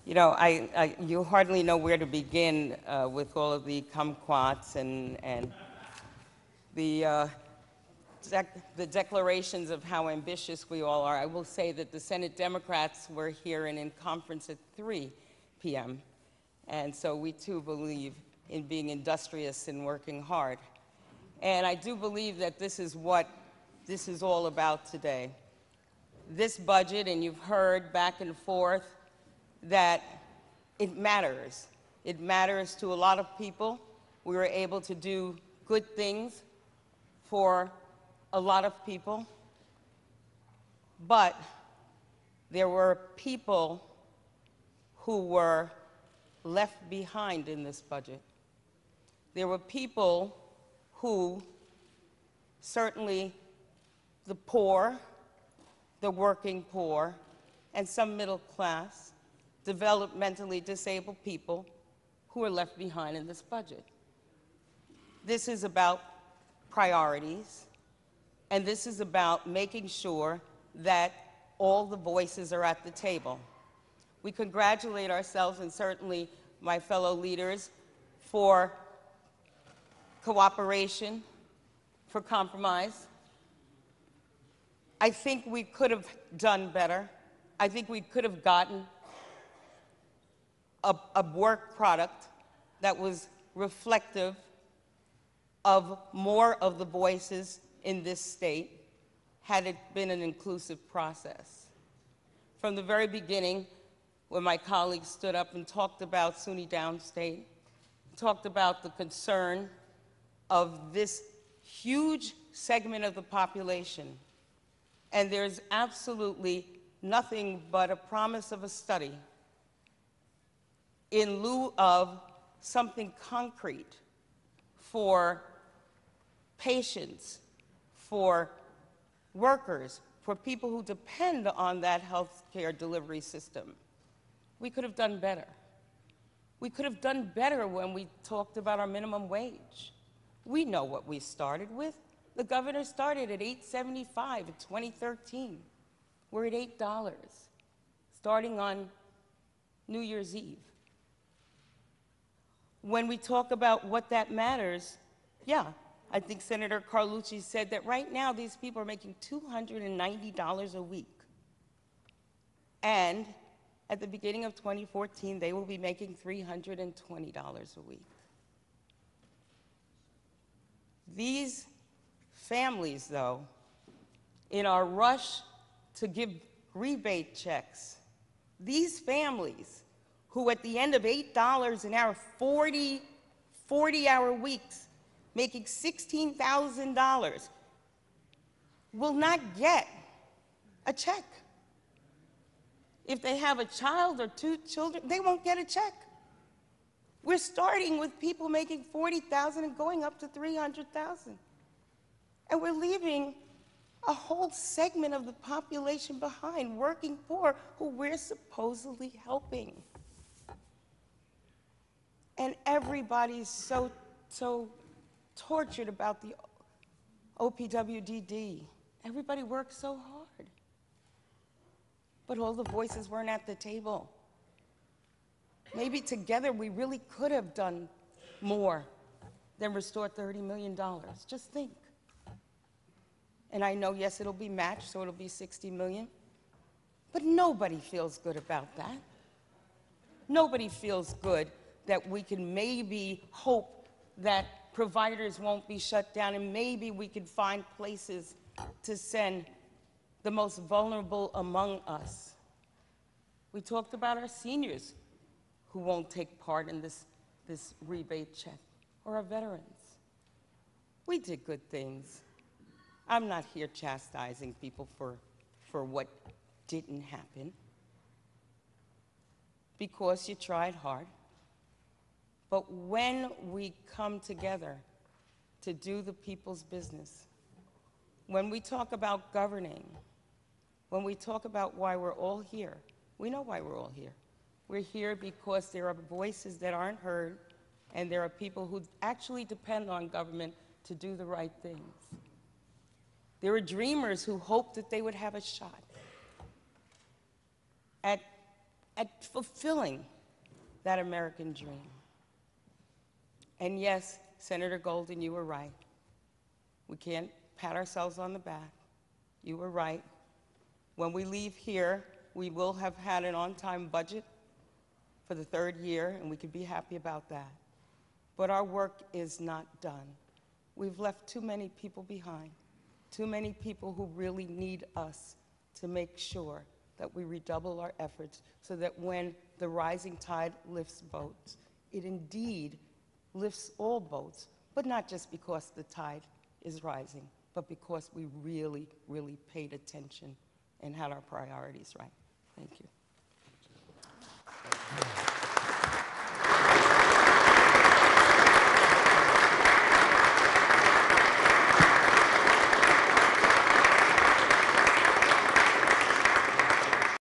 You know, you hardly know where to begin with all of the kumquats and the, uh, the declarations of how ambitious we all are. I will say that the Senate Democrats were here and in conference at 3 p.m., and so we too believe in being industrious and working hard. And I do believe that this is what this is all about today. This budget, and you've heard back and forth that it matters. It matters to a lot of people. We were able to do good things for a lot of people, but there were people who were left behind in this budget. There were people who, certainly the poor, the working poor, and some middle class, developmentally disabled people who are left behind in this budget. This is about priorities, and this is about making sure that all the voices are at the table. We congratulate ourselves, and certainly my fellow leaders, for cooperation, for compromise. I think we could have done better. I think we could have gotten a work product that was reflective of more of the voices in this state had it been an inclusive process. From the very beginning, when my colleagues stood up and talked about SUNY Downstate, talked about the concern of this huge segment of the population, and there's absolutely nothing but a promise of a study in lieu of something concrete for patients, for workers, for people who depend on that health care delivery system. We could have done better. We could have done better when we talked about our minimum wage. We know what we started with. The governor started at $8.75 in 2013. We're at $8, starting on New Year's Eve. When we talk about what that matters, yeah, I think Senator Carlucci said that right now these people are making $290 a week. And at the beginning of 2014, they will be making $320 a week. These families, though, in our rush to give rebate checks, these families who at the end of $8 an hour, 40-hour weeks, making $16,000, will not get a check. If they have a child or 2 children, they won't get a check. We're starting with people making $40,000 and going up to $300,000. And we're leaving a whole segment of the population behind, working poor, who we're supposedly helping. And everybody's so tortured about the OPWDD. Everybody works so hard. But all the voices weren't at the table. Maybe together we really could have done more than restore $30 million. Just think. And I know, yes, it'll be matched, so it'll be $60 million. But nobody feels good about that. Nobody feels good that we can maybe hope that providers won't be shut down, and maybe we can find places to send the most vulnerable among us. We talked about our seniors who won't take part in this rebate check, or our veterans. We did good things. I'm not here chastising people for what didn't happen, because you tried hard. But when we come together to do the people's business, when we talk about governing, when we talk about why we're all here, we know why we're all here. We're here because there are voices that aren't heard, and there are people who actually depend on government to do the right things. There are dreamers who hoped that they would have a shot at at fulfilling that American dream. And yes, Senator Golden, you were right. We can't pat ourselves on the back. You were right. When we leave here, we will have had an on-time budget for the 3rd year, and we can be happy about that. But our work is not done. We've left too many people behind, too many people who really need us to make sure that we redouble our efforts so that when the rising tide lifts boats, it indeed lifts all boats, but not just because the tide is rising, but because we really, really paid attention and had our priorities right. Thank you.